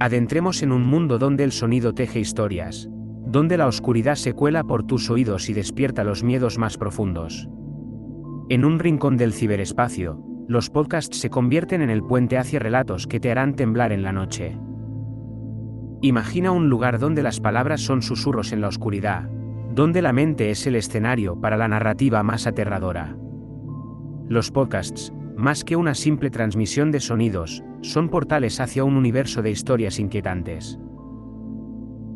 Adentremos en un mundo donde el sonido teje historias, donde la oscuridad se cuela por tus oídos y despierta los miedos más profundos. En un rincón del ciberespacio, los podcasts se convierten en el puente hacia relatos que te harán temblar en la noche. Imagina un lugar donde las palabras son susurros en la oscuridad, donde la mente es el escenario para la narrativa más aterradora. Los podcasts, más que una simple transmisión de sonidos, son portales hacia un universo de historias inquietantes.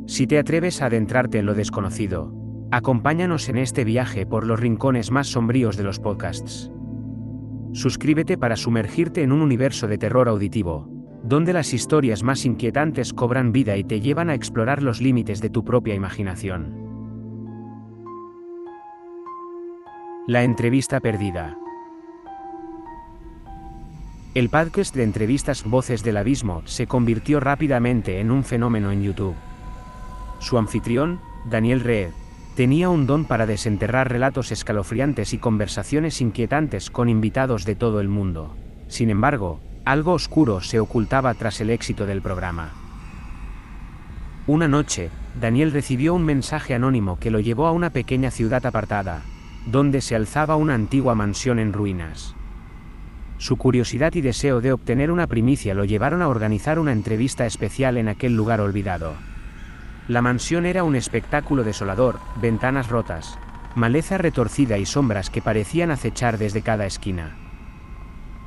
Si te atreves a adentrarte en lo desconocido, acompáñanos en este viaje por los rincones más sombríos de los podcasts. Suscríbete para sumergirte en un universo de terror auditivo, donde las historias más inquietantes cobran vida y te llevan a explorar los límites de tu propia imaginación. La entrevista perdida. El podcast de entrevistas Voces del Abismo se convirtió rápidamente en un fenómeno en YouTube. Su anfitrión, Daniel Reed, tenía un don para desenterrar relatos escalofriantes y conversaciones inquietantes con invitados de todo el mundo. Sin embargo, algo oscuro se ocultaba tras el éxito del programa. Una noche, Daniel recibió un mensaje anónimo que lo llevó a una pequeña ciudad apartada, donde se alzaba una antigua mansión en ruinas. Su curiosidad y deseo de obtener una primicia lo llevaron a organizar una entrevista especial en aquel lugar olvidado. La mansión era un espectáculo desolador, ventanas rotas, maleza retorcida y sombras que parecían acechar desde cada esquina.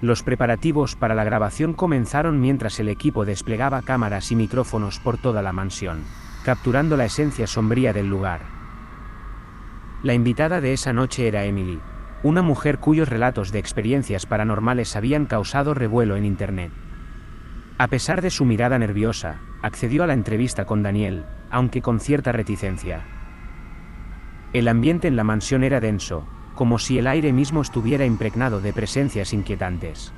Los preparativos para la grabación comenzaron mientras el equipo desplegaba cámaras y micrófonos por toda la mansión, capturando la esencia sombría del lugar. La invitada de esa noche era Emily, una mujer cuyos relatos de experiencias paranormales habían causado revuelo en Internet. A pesar de su mirada nerviosa, accedió a la entrevista con Daniel, aunque con cierta reticencia. El ambiente en la mansión era denso, como si el aire mismo estuviera impregnado de presencias inquietantes.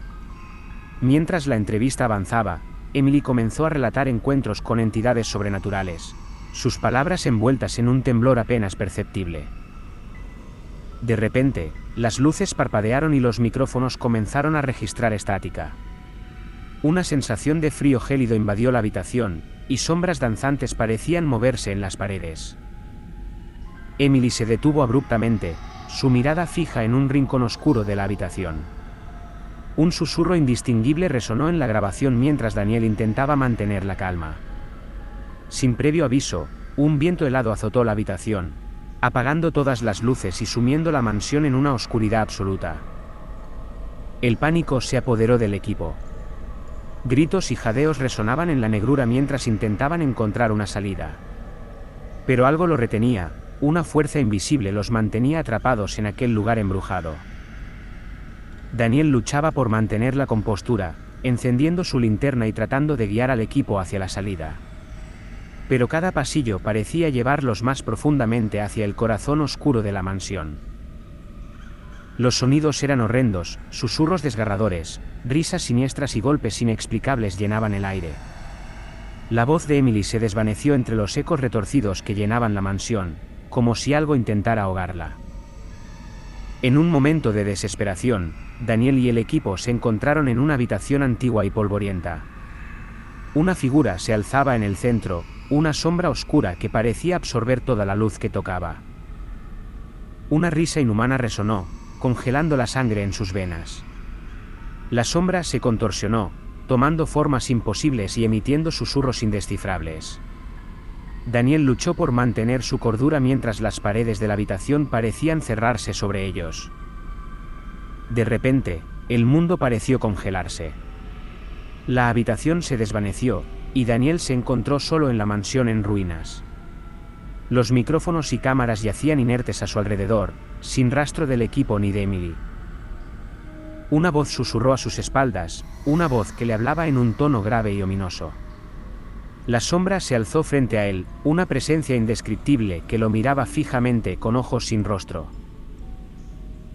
Mientras la entrevista avanzaba, Emily comenzó a relatar encuentros con entidades sobrenaturales, sus palabras envueltas en un temblor apenas perceptible. De repente, las luces parpadearon y los micrófonos comenzaron a registrar estática. Una sensación de frío gélido invadió la habitación, y sombras danzantes parecían moverse en las paredes. Emily se detuvo abruptamente, su mirada fija en un rincón oscuro de la habitación. Un susurro indistinguible resonó en la grabación mientras Daniel intentaba mantener la calma. Sin previo aviso, un viento helado azotó la habitación, apagando todas las luces y sumiendo la mansión en una oscuridad absoluta. El pánico se apoderó del equipo. Gritos y jadeos resonaban en la negrura mientras intentaban encontrar una salida. Pero algo lo retenía, una fuerza invisible los mantenía atrapados en aquel lugar embrujado. Daniel luchaba por mantener la compostura, encendiendo su linterna y tratando de guiar al equipo hacia la salida. Pero cada pasillo parecía llevarlos más profundamente hacia el corazón oscuro de la mansión. Los sonidos eran horrendos, susurros desgarradores, risas siniestras y golpes inexplicables llenaban el aire. La voz de Emily se desvaneció entre los ecos retorcidos que llenaban la mansión, como si algo intentara ahogarla. En un momento de desesperación, Daniel y el equipo se encontraron en una habitación antigua y polvorienta. Una figura se alzaba en el centro, una sombra oscura que parecía absorber toda la luz que tocaba. Una risa inhumana resonó, congelando la sangre en sus venas. La sombra se contorsionó, tomando formas imposibles y emitiendo susurros indescifrables. Daniel luchó por mantener su cordura mientras las paredes de la habitación parecían cerrarse sobre ellos. De repente, el mundo pareció congelarse. La habitación se desvaneció, y Daniel se encontró solo en la mansión en ruinas. Los micrófonos y cámaras yacían inertes a su alrededor, sin rastro del equipo ni de Emily. Una voz susurró a sus espaldas, una voz que le hablaba en un tono grave y ominoso. La sombra se alzó frente a él, una presencia indescriptible que lo miraba fijamente con ojos sin rostro.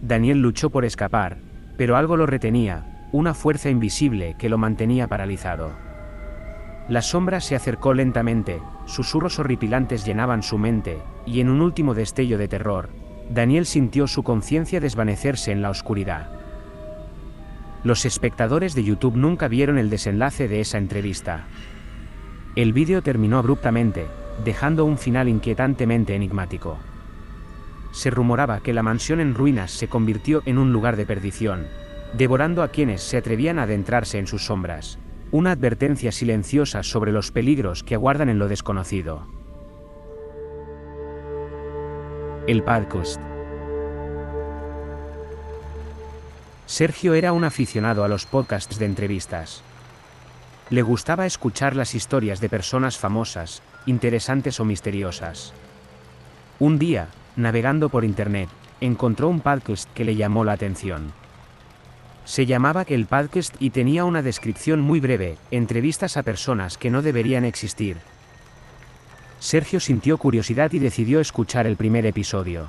Daniel luchó por escapar, pero algo lo retenía, una fuerza invisible que lo mantenía paralizado. La sombra se acercó lentamente, susurros horripilantes llenaban su mente, y en un último destello de terror, Daniel sintió su conciencia desvanecerse en la oscuridad. Los espectadores de YouTube nunca vieron el desenlace de esa entrevista. El vídeo terminó abruptamente, dejando un final inquietantemente enigmático. Se rumoraba que la mansión en ruinas se convirtió en un lugar de perdición, devorando a quienes se atrevían a adentrarse en sus sombras, una advertencia silenciosa sobre los peligros que aguardan en lo desconocido. El podcast. Sergio era un aficionado a los podcasts de entrevistas. Le gustaba escuchar las historias de personas famosas, interesantes o misteriosas. Un día, navegando por internet, encontró un podcast que le llamó la atención. Se llamaba El Podcast y tenía una descripción muy breve, entrevistas a personas que no deberían existir. Sergio sintió curiosidad y decidió escuchar el primer episodio.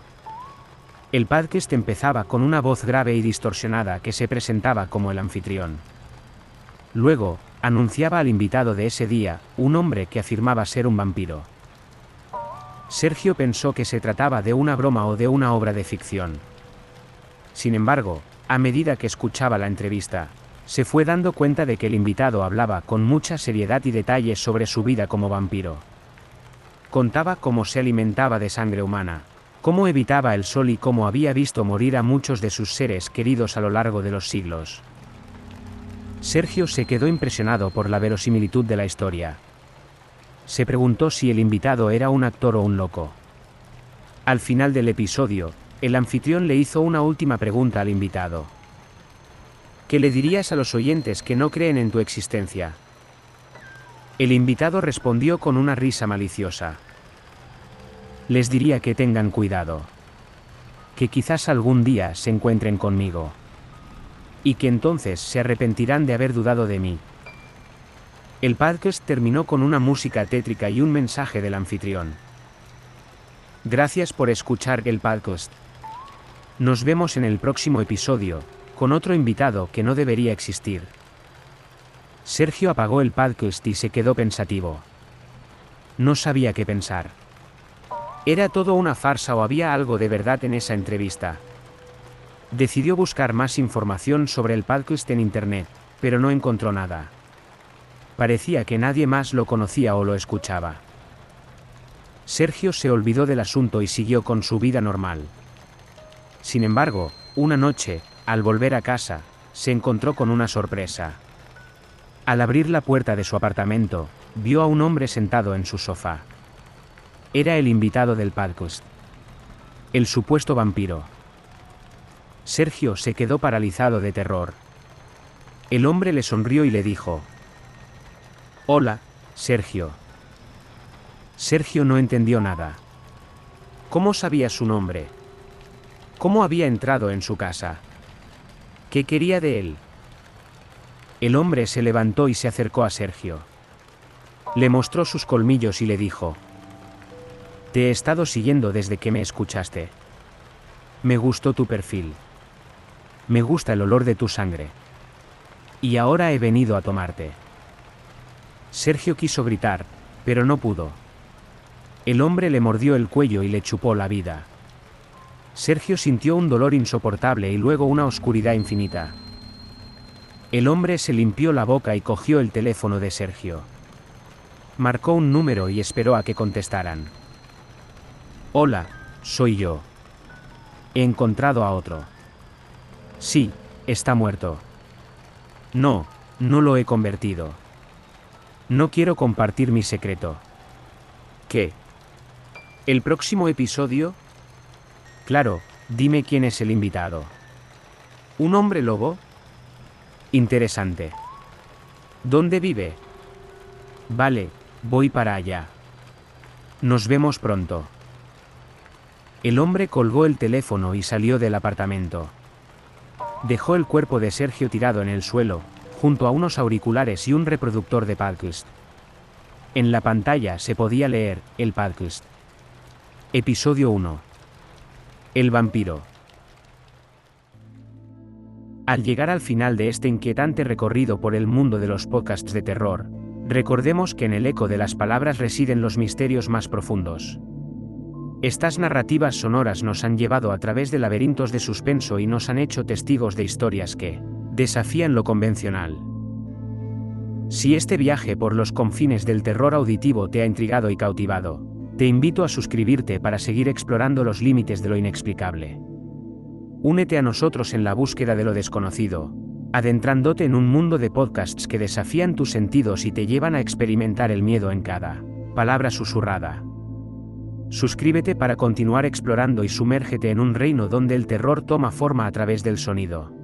El podcast empezaba con una voz grave y distorsionada que se presentaba como el anfitrión. Luego, anunciaba al invitado de ese día, un hombre que afirmaba ser un vampiro. Sergio pensó que se trataba de una broma o de una obra de ficción. Sin embargo, a medida que escuchaba la entrevista, se fue dando cuenta de que el invitado hablaba con mucha seriedad y detalles sobre su vida como vampiro. Contaba cómo se alimentaba de sangre humana, cómo evitaba el sol y cómo había visto morir a muchos de sus seres queridos a lo largo de los siglos. Sergio se quedó impresionado por la verosimilitud de la historia. Se preguntó si el invitado era un actor o un loco. Al final del episodio, el anfitrión le hizo una última pregunta al invitado. ¿Qué le dirías a los oyentes que no creen en tu existencia? El invitado respondió con una risa maliciosa. Les diría que tengan cuidado. Que quizás algún día se encuentren conmigo. Y que entonces se arrepentirán de haber dudado de mí. El podcast terminó con una música tétrica y un mensaje del anfitrión. Gracias por escuchar el podcast. Nos vemos en el próximo episodio, con otro invitado que no debería existir. Sergio apagó el podcast y se quedó pensativo. No sabía qué pensar. ¿Era todo una farsa o había algo de verdad en esa entrevista? Decidió buscar más información sobre el podcast en internet, pero no encontró nada. Parecía que nadie más lo conocía o lo escuchaba. Sergio se olvidó del asunto y siguió con su vida normal. Sin embargo, una noche, al volver a casa, se encontró con una sorpresa. Al abrir la puerta de su apartamento, vio a un hombre sentado en su sofá. Era el invitado del podcast. El supuesto vampiro. Sergio se quedó paralizado de terror. El hombre le sonrió y le dijo: «Hola, Sergio». Sergio no entendió nada. ¿Cómo sabía su nombre? ¿Cómo había entrado en su casa? ¿Qué quería de él? El hombre se levantó y se acercó a Sergio. Le mostró sus colmillos y le dijo: «Te he estado siguiendo desde que me escuchaste. Me gustó tu perfil. Me gusta el olor de tu sangre. Y ahora he venido a tomarte». Sergio quiso gritar, pero no pudo. El hombre le mordió el cuello y le chupó la vida. Sergio sintió un dolor insoportable y luego una oscuridad infinita. El hombre se limpió la boca y cogió el teléfono de Sergio. Marcó un número y esperó a que contestaran. «Hola, soy yo. He encontrado a otro». «Sí, está muerto». «No, no lo he convertido. No quiero compartir mi secreto». «¿Qué? ¿El próximo episodio?» «Claro, dime quién es el invitado». «¿Un hombre lobo?» «Interesante. ¿Dónde vive?» «Vale, voy para allá. Nos vemos pronto». El hombre colgó el teléfono y salió del apartamento. Dejó el cuerpo de Sergio tirado en el suelo, junto a unos auriculares y un reproductor de podcast. En la pantalla se podía leer: el podcast. Episodio 1. El vampiro. Al llegar al final de este inquietante recorrido por el mundo de los podcasts de terror, recordemos que en el eco de las palabras residen los misterios más profundos. Estas narrativas sonoras nos han llevado a través de laberintos de suspenso y nos han hecho testigos de historias que desafían lo convencional. Si este viaje por los confines del terror auditivo te ha intrigado y cautivado, te invito a suscribirte para seguir explorando los límites de lo inexplicable. Únete a nosotros en la búsqueda de lo desconocido, adentrándote en un mundo de podcasts que desafían tus sentidos y te llevan a experimentar el miedo en cada palabra susurrada. Suscríbete para continuar explorando y sumérgete en un reino donde el terror toma forma a través del sonido.